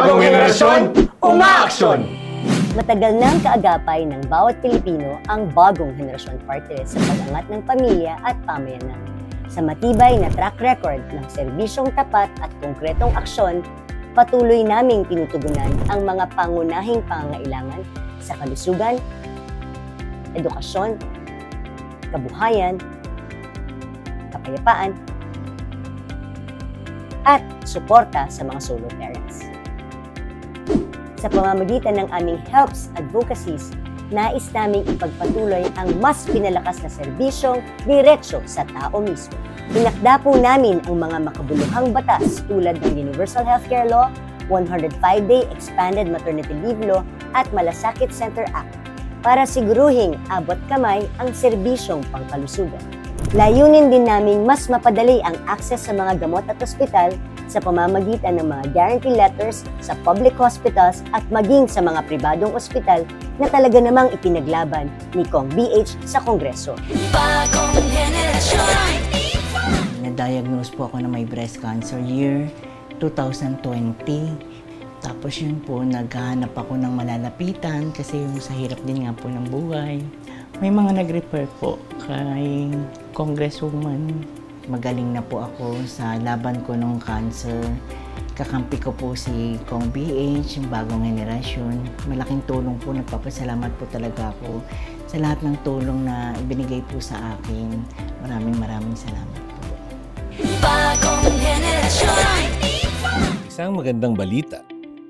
Bagong henerasyon, umaaksyon! Matagal na ang kaagapay ng bawat Pilipino ang Bagong Henerasyon Party List sa pag-angat ng pamilya at pamayanan. Sa matibay na track record ng serbisyong tapat at konkretong aksyon, patuloy naming tinutugunan ang mga pangunahing pangangailangan sa kalusugan, edukasyon, kabuhayan, kapayapaan, at suporta sa mga solo parents. Sa pamamagitan ng aming helps advocacies, nais naming ipagpatuloy ang mas pinalakas na serbisyong diretso sa tao mismo. Tinakda po namin ang mga makabuluhang batas tulad ng Universal Healthcare Law, 105-Day Expanded Maternity Leave Law at Malasakit Center Act para siguruhing abot kamay ang serbisyong pangkalusugan. Layunin din naming mas mapadali ang access sa mga gamot at ospital sa pamamagitan ng mga guarantee letters sa public hospitals at maging sa mga pribadong ospital na talaga namang ipinaglaban ni Kong BH sa Kongreso. Bagong henerasyon. Na-diagnose po ako na may breast cancer year 2020. Tapos yun po, naghahanap ako ng malalapitan kasi yung sa hirap din nga po ng buhay. May mga nag-refer po kay Congresswoman. Magaling na po ako sa laban ko ng cancer. Kakampi ko po si Kong BH, yung Bagong Henerasyon. Malaking tulong po, nagpapasalamat po talaga ako sa lahat ng tulong na ibinigay po sa akin. Maraming salamat po. Bagong henerasyon. Isang magandang balita.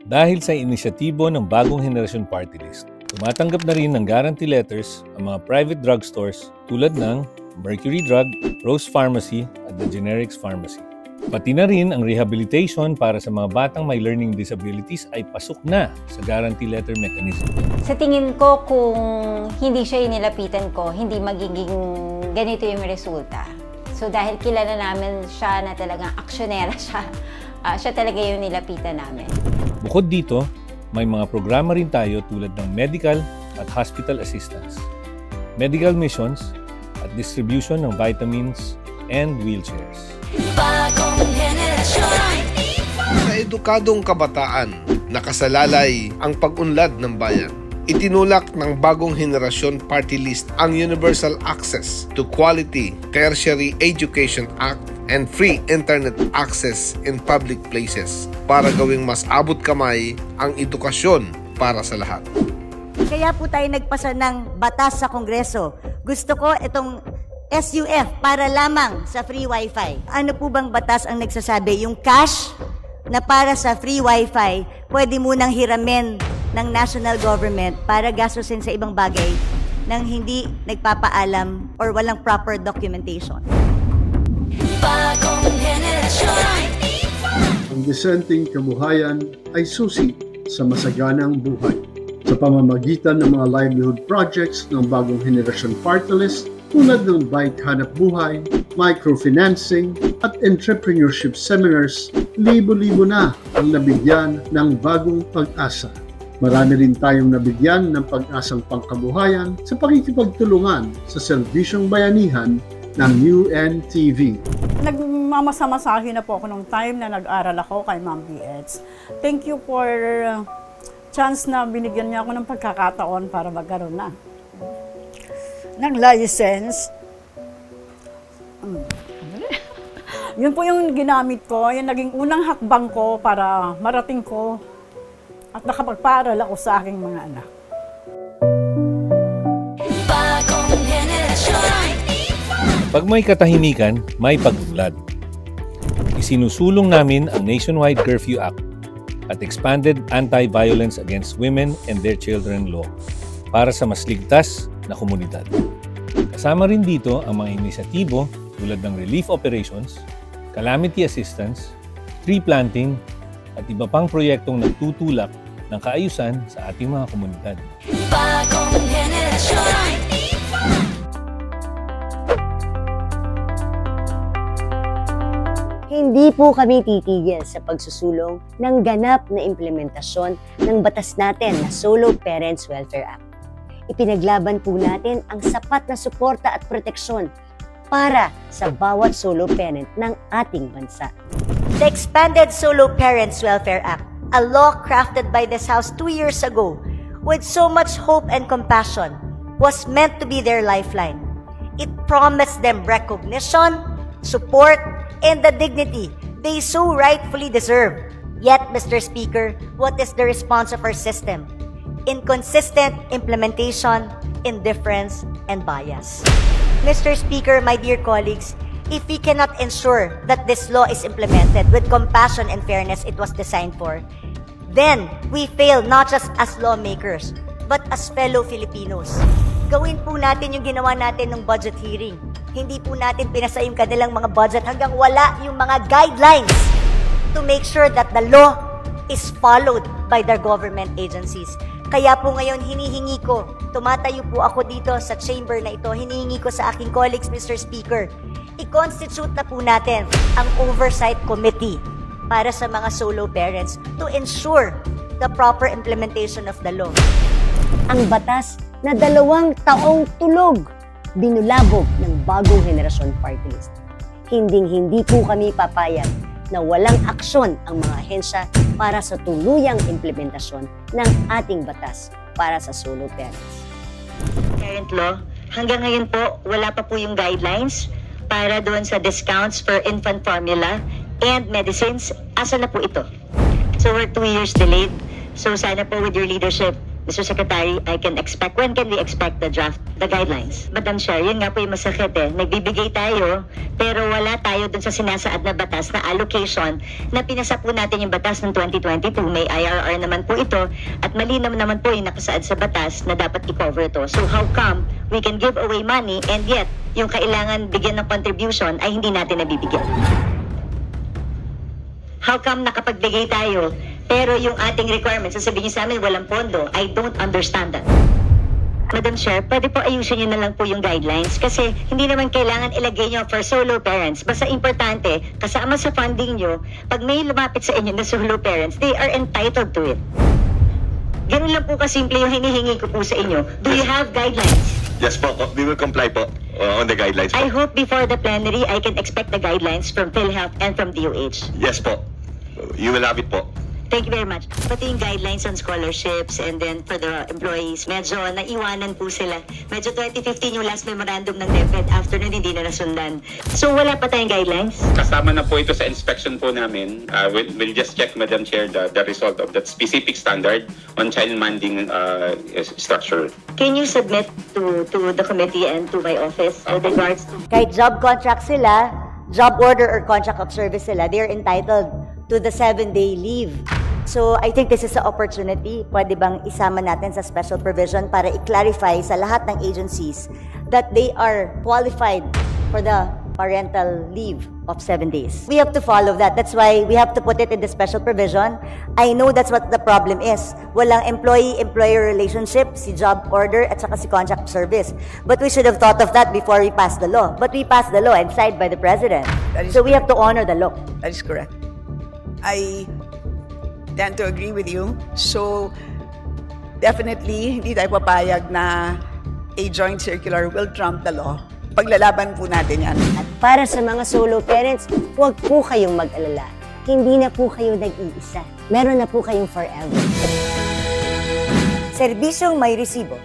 Dahil sa inisyatibo ng Bagong Henerasyon Party List, tumatanggap na rin ng guarantee letters ang mga private drugstores tulad ng Mercury Drug, Rose Pharmacy at The Generics Pharmacy. Pati na rin ang rehabilitation para sa mga batang may learning disabilities ay pasok na sa guarantee letter mechanism. Sa tingin ko, kung hindi siya inilapitan ko, hindi magiging ganito yung resulta. So dahil kilala namin siya na talagang aksyonera siya, siya talaga yung nilapitan namin. Bukod dito, may mga programa rin tayo tulad ng medical at hospital assistance, medical missions, at distribution ng vitamins and wheelchairs. Bagong henerasyon. Sa edukadong kabataan, nakasalalay ang pag-unlad ng bayan. Itinulak ng Bagong Henerasyon Party List ang Universal Access to Quality Tertiary Education Act and Free Internet Access in Public Places para gawing mas abot kamay ang edukasyon para sa lahat. Kaya po tayo nagpasa ng batas sa Kongreso. Gusto ko itong SUF para lamang sa free wifi. Ano po bang batas ang nagsasabi? Yung cash na para sa free wifi, pwede munang hiramin ng national government para gastusin sa ibang bagay nang hindi nagpapaalam or walang proper documentation. Bagong henerasyon. Ang disenteng kabuhayan ay susi sa masaganang buhay. Sa pamamagitan ng mga livelihood projects ng Bagong Henerasyon Party List tulad ng Bike Hanap Buhay, microfinancing at entrepreneurship seminars, libo-libo na ang nabigyan ng bagong pag-asa. Marami rin tayong nabigyan ng pag-asang pangkabuhayan sa pakikipagtulungan sa serbisyong bayanihan ng UNTV. Nagmamasa-masahe na po ako nung time na nag-aral ako kay Ma'am BH. Thank you for chance na binigyan niya ako ng pagkakataon para magkaroon na ng license. Yun po yung ginamit ko, yung naging unang hakbang ko para marating ko at nakapagpaaral ako sa aking mga anak. Bagong henerasyon. Pag may katahimikan, may pag-unlad. Isinusulong namin ang Nationwide Curfew Act at Expanded Anti-Violence Against Women and Their Children Law para sa mas ligtas na komunidad. Kasama rin dito ang mga inisyatibo tulad ng relief operations, calamity assistance, tree planting, at iba pang proyektong nagtutulak ng kaayusan sa ating mga komunidad. Bagong henerasyon. Hindi po kami titigil sa pagsusulong ng ganap na implementasyon ng batas natin na Solo Parents Welfare Act. Ipinaglaban po natin ang sapat na suporta at proteksyon para sa bawat solo parent ng ating bansa. The Expanded Solo Parents Welfare Act a law crafted by this House 2 years ago with so much hope and compassion was meant to be their lifeline. It promised them recognition, support, and the dignity they so rightfully deserve. Yet, Mr. Speaker, what is the response of our system? Inconsistent implementation, indifference, and bias. Mr. Speaker, my dear colleagues, if we cannot ensure that this law is implemented with compassion and fairness it was designed for, then we fail not just as lawmakers, but as fellow Filipinos. Gawin po natin yung ginawa natin ng budget hearing. Hindi po natin pinasa yung kanilang mga budget hanggang wala yung mga guidelines to make sure that the law is followed by their government agencies. Kaya po ngayon hinihingi ko, tumatayo po ako dito sa chamber na ito, hinihingi ko sa aking colleagues, Mr. Speaker, i-constitute na po natin ang Oversight Committee para sa mga solo parents to ensure the proper implementation of the law. Ang batas na 2 taong tulog, binulabog ng bagong henerasyon party list. Hinding-hindi po kami papayag na walang aksyon ang mga ahensya para sa tuluyang implementasyon ng ating batas para sa solo parents. Current law, hanggang ngayon po, wala pa po yung guidelines para doon sa discounts for infant formula and medicines. Asa na po ito? So we're 2 years delayed. So sana po with your leadership, Mr. Secretary, when can we expect the draft, the guidelines? Madam Chair, yun nga po yung masakit eh. Nagbibigay tayo, pero wala tayo dun sa sinasaad na batas na allocation na pinasa po natin yung batas ng 2022. May IRR naman po ito at malinaw naman po yung nakasaad sa batas na dapat i-cover ito. So how come we can give away money and yet yung kailangan bigyan ng contribution ay hindi natin nabibigyan? How come nakapagbigay tayo pero yung ating requirements, sasabihin niyo sa amin, walang pondo. I don't understand that. Madam Chair, pwede po ayusin niyo na lang po yung guidelines kasi hindi naman kailangan ilagay niyo for solo parents. Basta importante, kasama sa funding niyo, pag may lumapit sa inyo na solo parents, they are entitled to it. Ganun lang po kasimple yung hinihingi ko po sa inyo. Do you have guidelines? Yes po, we will comply po on the guidelines po. I hope before the plenary, I can expect the guidelines from PhilHealth and from DOH. Yes po, you will have it po. Thank you very much. Pati yung guidelines on scholarships and then for the employees, medyo naiwanan po sila. Medyo 2015 yung last memorandum ng DepEd, after nun hindi na nasundan. So wala pa tayong guidelines? Kasama na po ito sa inspection po namin. We'll just check, Madam Chair, the result of that specific standard on child manding structure. Can you submit to the committee and to my office with regards to... Kahit job contract sila, job order or contract of service sila, they're entitled to the 7-day leave. So, I think this is an opportunity. Pwede bang isama natin sa special provision para i-clarify sa lahat ng agencies that they are qualified for the parental leave of 7 days. We have to follow that. That's why we have to put it in the special provision. I know that's what the problem is. Walang employee-employer relationship, si job order at saka si contract service. But we should have thought of that before we passed the law. But we passed the law and signed by the President. So we have to honor the law. That is correct. I tend to agree with you. So, definitely, hindi tayo papayag na a joint circular will trump the law. Paglalaban po natin yan. At para sa mga solo parents, huwag po kayong mag-alala. Hindi na po kayo nag-iisa. Meron na po kayong forever. Serbisyong may resibo.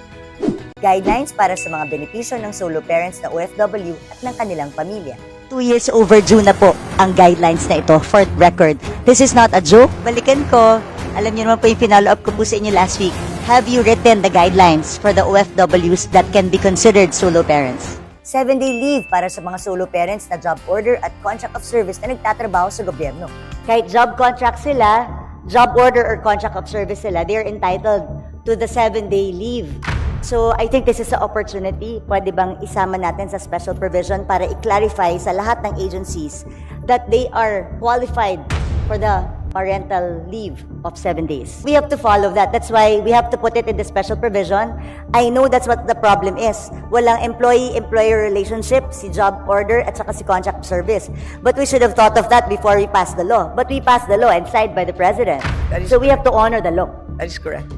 Guidelines para sa mga benepisyo ng solo parents na OFW at ng kanilang pamilya. 2 years overdue na po ang guidelines na ito, for record. This is not a joke. Balikan ko. Alam niyo naman po yung pinalo up ko po sa inyo last week. Have you written the guidelines for the OFWs that can be considered solo parents? 7-day leave para sa mga solo parents na job order at contract of service na nagtatrabaho sa gobyerno. Kahit job contract sila, job order or contract of service sila, they are entitled to the 7-day leave. So, I think this is an opportunity. Pwede bang isama natin sa special provision para i-clarify sa lahat ng agencies that they are qualified for the parental leave of 7 days. We have to follow that. That's why we have to put it in the special provision. I know that's what the problem is. Walang employee-employer relationship, si job order at saka si contract service. But we should have thought of that before we passed the law. But we passed the law and signed by the President. So we have to honor the law. That is correct.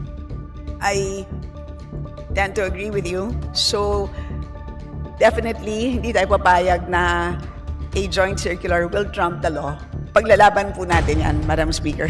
I tend to agree with you. So, definitely, hindi tayo papayag na a joint circular will trump the law. Paglalaban po natin yan, Madam Speaker.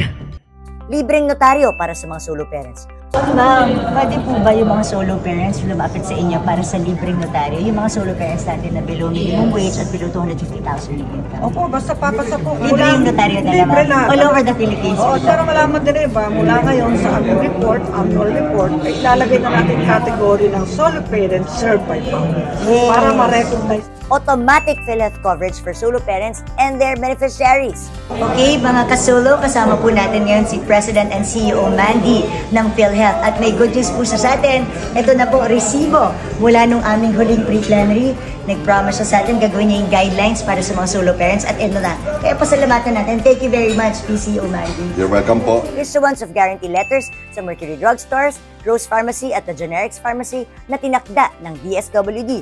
libreng notaryo para sa mga solo parents. Ma'am, pwede po ba yung mga solo parents lumapit sa inyo para sa libreng notaryo? Yung mga solo parents natin na below minimum wage at below 250,000 income. Opo, basta papasa po. Libre yung notaryo na Libre naman. All over the Philippines. Oo, pero malaman din ba, mula ngayon sa aming report, annual report, ay ilalagay na natin category ng solo parents served by family. Para ma-recognize. Automatic PhilHealth coverage for solo parents and their beneficiaries. Okay, mga kasolo, kasama po natin ngayon si President and CEO Mandy ng PhilHealth. At may good news po siya sa atin. Ito na po, resibo mula nung aming huling pre-plenary. Nag-promise siya sa atin, gagawin niya yung guidelines para sa mga solo parents at ito na. Kaya pasalamatan natin. Thank you very much, PCO Mandy. You're welcome po. Issuance of guarantee letters sa Mercury Drugstores, Rose Pharmacy at the Generics Pharmacy na tinakda ng DSWD.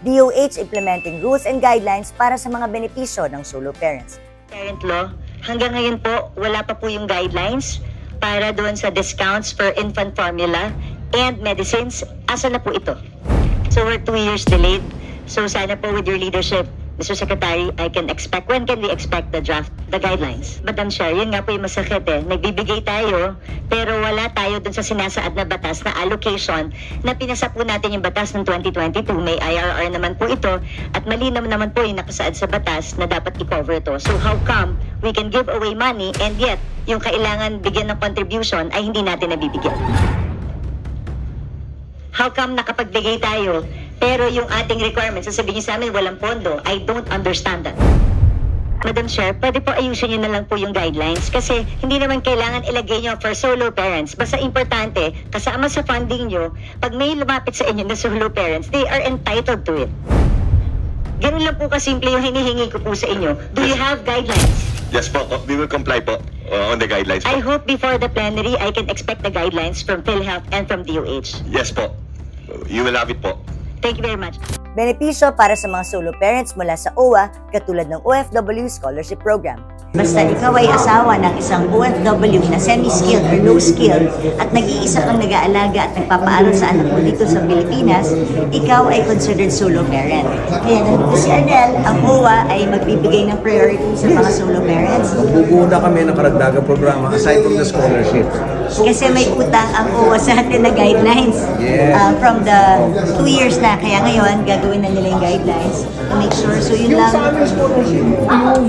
DOH implementing rules and guidelines para sa mga benepisyo ng solo parents. Parent law, hanggang ngayon po, wala pa po yung guidelines para doon sa discounts for infant formula and medicines. Asa na po ito? So we're 2 years delayed. So sana po with your leadership, Mr. Secretary, I can expect, when can we expect the draft, the guidelines? Madam Chair, yun nga po yung masakit eh. Nagbibigay tayo, pero wala tayo dun sa sinasaad na batas na allocation na pinasa po natin yung batas ng 2022. May IRR naman po ito at malinaw naman po yung nakasaad sa batas na dapat i-cover ito. So how come we can give away money and yet yung kailangan bigyan ng contribution ay hindi natin nabibigyan? How come nakapagbigay tayo pero yung ating requirements, sasabihin niyo sa amin, walang pondo. I don't understand that. Madam Chair, pwede po ayusin niyo na lang po yung guidelines kasi hindi naman kailangan ilagay niyo for solo parents. Basta importante, kasama sa funding niyo, pag may lumapit sa inyo na solo parents, they are entitled to it. Ganun lang po kasimple yung hinihingi ko po sa inyo. Do you have guidelines? Yes po, we will comply po on the guidelines po. I hope before the plenary, I can expect the guidelines from PhilHealth and from DOH. Yes po, you will have it po. Thank you very much. Benepisyo para sa mga solo parents mula sa OWA katulad ng OFW Scholarship Program. Basta ikaw ay asawa ng isang OFW na semi-skilled or low-skilled at nag-iisa kang nag-aalaga at nagpapaaral sa anak mo dito sa Pilipinas, ikaw ay considered solo parent. Kaya nandito si Arnel, ang OWA ay magbibigay ng priority sa mga solo parents. Magbubuo na kami ng karagdagang programa aside from the scholarship. Kasi may utang ang OWA sa atin na guidelines from the 2 years na. Kaya ngayon, gagawin na nila yung guidelines to make sure. So yun lang.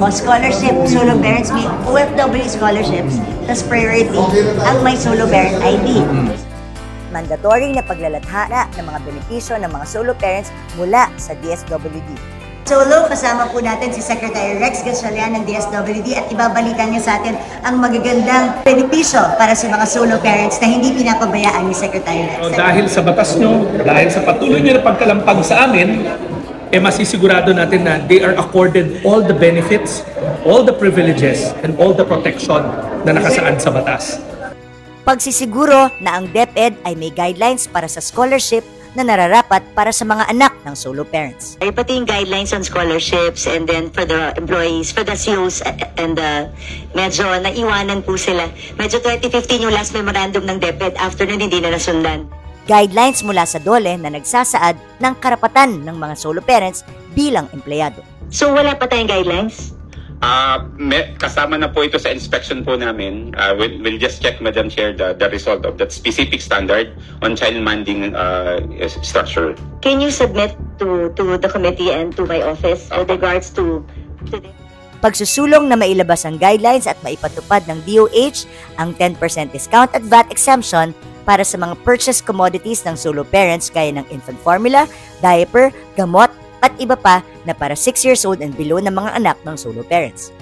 Scholarship, solo parents, may OFW scholarships, tas priority ang may solo parent ID. Mandatory na paglalathala ng mga benepisyo ng mga solo parents mula sa DSWD. Solo, kasama po natin si Secretary Rex Gatchalian ng DSWD at ibabalikan niya sa atin ang magagandang benepisyo para sa mga solo parents na hindi pinapabayaan ni Secretary Rex. Dahil sa batas nyo, dahil sa patuloy nyo na pagkalampag sa amin, masisigurado natin na they are accorded all the benefits, all the privileges, and all the protection na nakasaad sa batas. Pagsisiguro na ang DepEd ay may guidelines para sa scholarship na nararapat para sa mga anak ng solo parents. Ay pati yung guidelines on scholarships and then for the employees, for the COs and medyo naiwanan po sila. Medyo 2015 yung last memorandum ng DepEd, after nun hindi na nasundan. Guidelines mula sa DOLE na nagsasaad ng karapatan ng mga solo parents bilang empleyado. So wala pa tayong guidelines? Kasama na po ito sa inspection po namin. We'll just check, Madam Chair, the result of that specific standard on child manding structure. Can you submit to the committee and to my office with regards to Pagsusulong na mailabas ang guidelines at maipatupad ng DOH ang 10% discount at VAT exemption para sa mga purchase commodities ng solo parents gaya ng infant formula, diaper, gamot, at iba pa na para 6 years old and below na mga anak ng solo parents.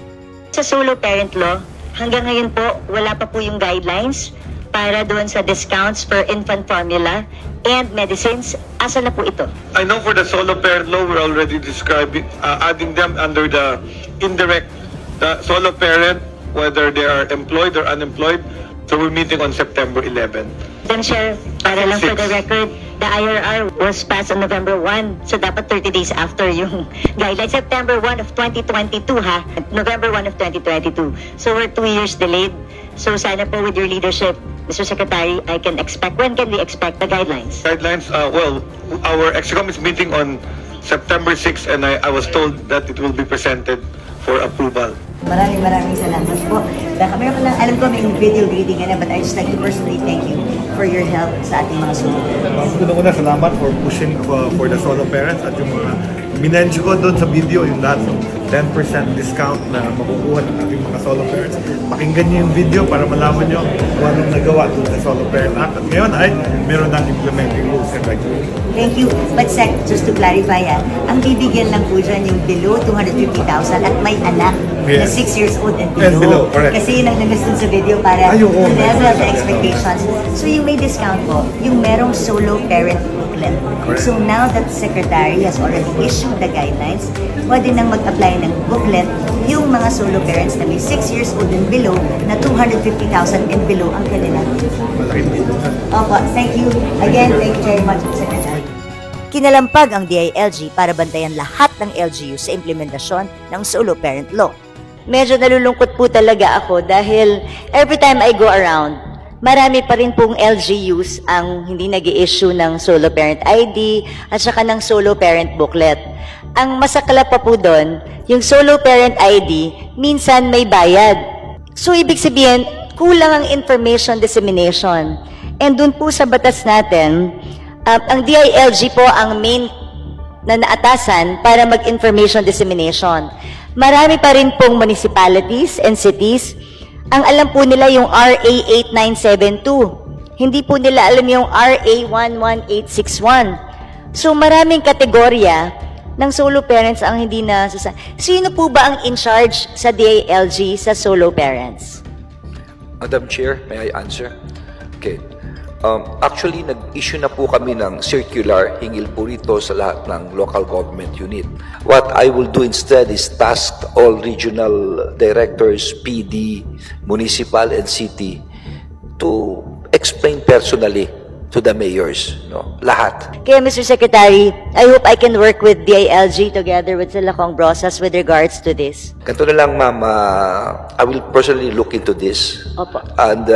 Sa solo parent law, hanggang ngayon po, wala pa po yung guidelines para doon sa discounts for infant formula and medicines. Asa na po ito? I know for the solo parent law, we're already describing, adding them under the indirect solo parent, whether they are employed or unemployed. So we're meeting on September 11. Then, Chair, para lang for the record, the IRR was passed on November 1. So dapat 30 days after yung guidelines. September 1 of 2022, ha? November 1 of 2022. So we're 2 years delayed. So sana po with your leadership, Mr. Secretary, I can expect, when can we expect the guidelines? Guidelines, well, our EXCOM is meeting on September 6 and I was told that it will be presented for approval. Maraming salamat po. Meron lang, alam ko may video greeting ka na, but I just like to personally thank you for your help sa ating mga solo parents. Una salamat for pushing for the solo parents at yung mga minention ko doon sa video, yung lahat ng 10% discount na makukuha ng ating mga solo parents. Pakinggan niyo yung video para malaman niyo kung anong nagawa doon sa Solo Parent Act. At ngayon ay meron ng implementing rules and regulations. Thank you. But Sec, just to clarify, ang bibigyan lang po dyan yung below 250,000 at may anak na 6 years old and below. Kasi yun ang nagustong sa video para to level the expectations. So yung may discount po, yung merong solo parent booklet. So now that the Secretary has already issued the guidelines, pwede nang mag-apply ng booklet yung mga solo parents na may 6 years old and below na 250,000 and below ang kanilang. Opo, thank you. Again, thank you very much, Secretary. Kinalampag ang DILG para bantayan lahat ng LGU sa implementasyon ng solo parent law. Medyo nalulungkot po talaga ako dahil every time I go around, marami pa rin pong LGUs ang hindi nag-i-issue ng solo parent ID at saka ng solo parent booklet. Ang masakla pa po doon, yung solo parent ID, minsan may bayad. So, ibig sabihin, kulang ang information dissemination. And doon po sa batas natin, ang DILG po ang main na naatasan para mag-information dissemination. Marami pa rin pong municipalities and cities, ang alam po nila yung RA 8972. Hindi po nila alam yung RA 11861. So maraming kategorya ng solo parents ang hindi na Sino po ba ang in charge sa DILG sa solo parents? Madam Chair, may I answer? Okay. Actually, nag-issue na po kami ng circular hingil po rito sa lahat ng local government unit. What I will do instead is task all regional directors, PD, municipal, and city to explain personally to the mayors, no? Lahat. Kaya Mr. Secretary, I hope I can work with DILG together with Silacong Brosas with regards to this. Ganito na lang, ma'am, I will personally look into this. Opo. And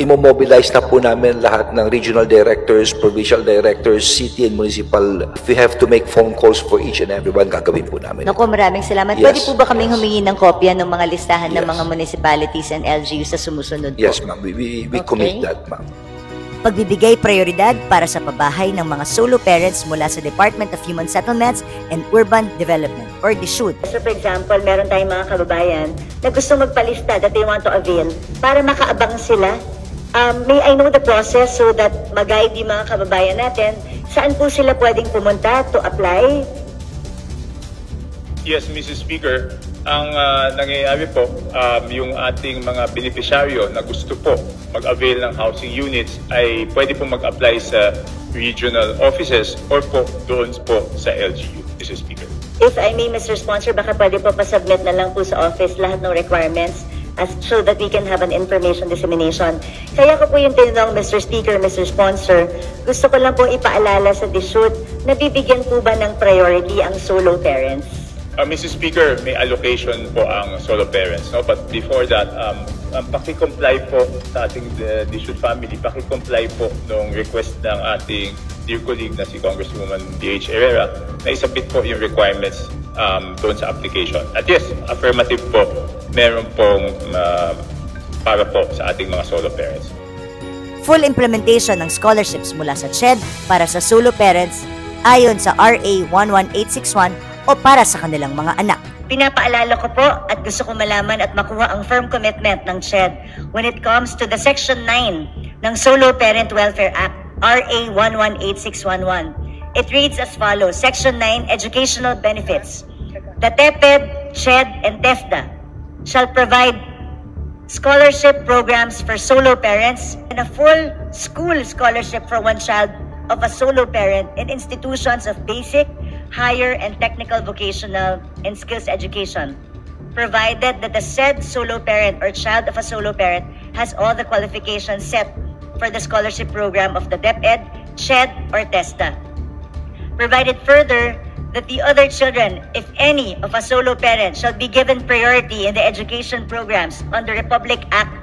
imo-mobilize na po namin lahat ng regional directors, provincial directors, city and municipal. If we have to make phone calls for each and everyone, gagawin po namin. Naku, maraming salamat. Yes. Pwede po ba kaming humingi ng kopya ng mga listahan ng mga municipalities and LGUs sa sumusunod po? Yes, ma'am. We commit that, ma'am. Pagbibigay prioridad para sa pabahay ng mga solo parents mula sa Department of Human Settlements and Urban Development or DSUD. So for example, meron tayong mga kababayan na gusto magpalista that they want to avail para makaabang sila. May I know the process so that mag-guide yung mga kababayan natin saan po sila pwedeng pumunta to apply? Yes, Mrs. Speaker. Ang nangyayari po, yung ating mga beneficiaryo na gusto po mag-avail ng housing units ay pwede po mag-apply sa regional offices or po doon po sa LGU, Mr. Speaker. If I may, Mr. Sponsor, baka pwede po pasubmit na lang po sa office lahat ng requirements so that we can have an information dissemination. Kaya ko po yung tinanong, Mr. Speaker, Mr. Sponsor, gusto ko lang po ipaalala sa DSUD na bibigyan po ba ng priority ang solo parents? Mr. Speaker, may allocation po ang solo parents, no? But before that, paki-comply po sa ating DSUD family, paki-comply po nung request ng ating dear colleague na si Congresswoman D.H. Herrera na isabit po yung requirements doon sa application. At yes, affirmative po, meron pong para po sa ating mga solo parents. Full implementation ng scholarships mula sa CHED para sa solo parents ayon sa RA 11861 o para sa kanilang mga anak. Pinapaalala ko po at gusto ko malaman at makuha ang firm commitment ng CHED when it comes to the Section 9 ng Solo Parent Welfare Act, RA 118611. It reads as follows, Section 9, Educational Benefits. The TEPED, CHED, and TEFDA shall provide scholarship programs for solo parents and a full school scholarship for one child of a solo parent in institutions of basic, higher, and technical vocational and skills education, provided that the said solo parent or child of a solo parent has all the qualifications set for the scholarship program of the DepEd, CHED, or TESDA. Provided further that the other children, if any, of a solo parent shall be given priority in the education programs under Republic Act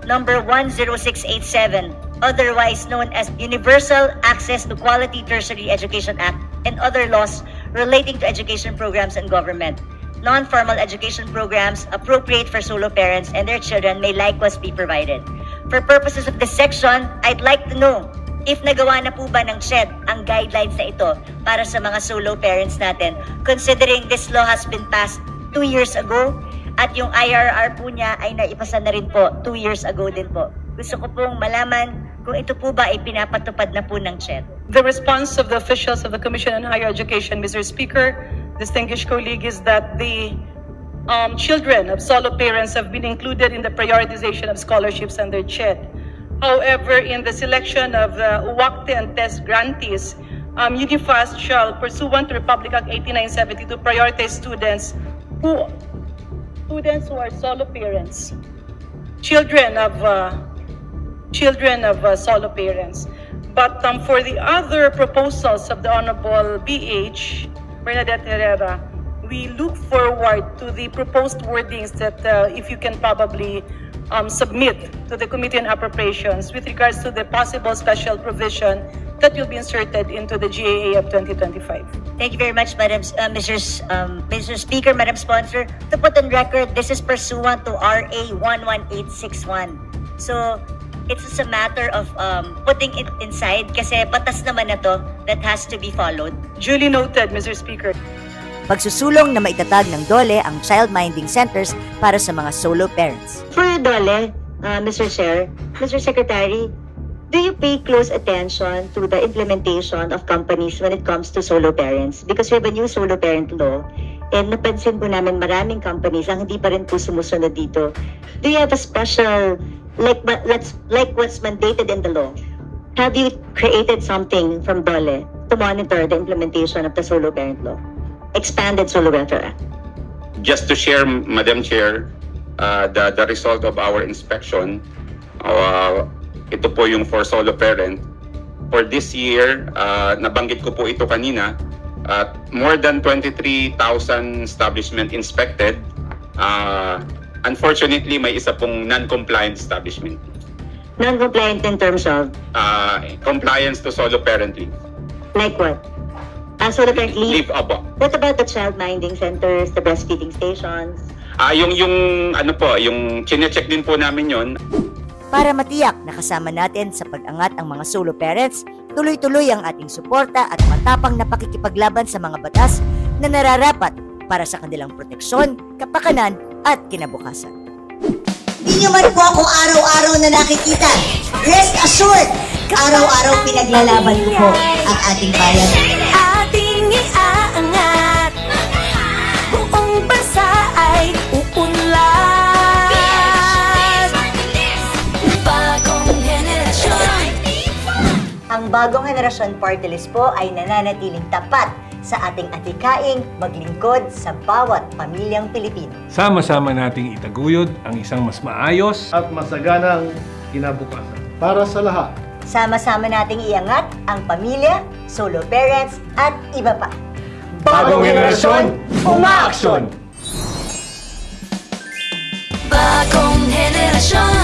number 10687, otherwise known as Universal Access to Quality Tertiary Education Act, and other laws relating to education programs and government. non-formal education programs appropriate for solo parents and their children may likewise be provided. For purposes of this section, I'd like to know if nagawa na po ba ng CHED ang guidelines na ito para sa mga solo parents natin, considering this law has been passed 2 years ago at yung IRR po niya ay naipasa na rin po 2 years ago din po. Gusto ko pong malaman kung ito po ba ay pinapatupad na po ng CHED. The response of the officials of the Commission on Higher Education, Mr. Speaker, distinguished colleague, is that the children of solo parents have been included in the prioritization of scholarships under CHED. However, in the selection of the UWACTE and TEST grantees, UNIFAST shall, pursuant to Republic Act 8972, prioritize students who are solo parents, children of solo parents. But for the other proposals of the Honorable BH Bernadette Herrera, we look forward to the proposed wordings that if you can probably submit to the Committee on Appropriations with regards to the possible special provision that will be inserted into the GAA of 2025. Thank you very much, Mr. Speaker, Madam Sponsor. To put on record, this is pursuant to RA 11861. So, it's just a matter of putting it inside kasi batas naman na to that has to be followed. Duly noted, Mr. Speaker. Pagsusulong na maitatag ng DOLE ang child minding centers para sa mga solo parents. For DOLE, Mr. Chair, Mr. Secretary, do you pay close attention to the implementation of companies when it comes to solo parents? Because we have a new solo parent law and napansin po namin maraming companies ang hindi pa rin po sumusunod dito. Do you have a special, like what's mandated in the law? Have you created something from DOLE to monitor the implementation of the solo parent law? Expanded Solo Welfare Act. Just to share, Madam Chair, the result of our inspection, ito po yung for solo parent. For this year, nabanggit ko po ito kanina, more than 23,000 establishment inspected. Unfortunately, may isa pong non-compliant establishment. Non-compliant in terms of? Compliance to solo parent leave. Like what? Solo parent leave? Leave, opo. What about the child minding centers, the breastfeeding stations? Yung chine-check din po namin yon. Para matiyak na kasama natin sa pag-angat ang mga solo parents, tuloy-tuloy ang ating suporta at matapang na pakikipaglaban sa mga batas na nararapat para sa kanilang proteksyon, kapakanan at kinabukasan. Hindi nyo man po ako araw-araw na nakikita. Rest assured, araw-araw pinaglalaban ko po ang ating bayan. Ating iaangat, buong bansa ay uunlad. Bagong henerasyon. Ang Bagong Henerasyon Party List po ay nananatiling tapat sa ating atikaing maglingkod sa bawat pamilyang Pilipino. Sama-sama nating itaguyod ang isang mas maayos at masaganang kinabukasan. Para sa lahat. Sama-sama nating iangat ang pamilya, solo parents, at iba pa. Bagong Henerasyon, umaaksyon! Bagong henerasyon.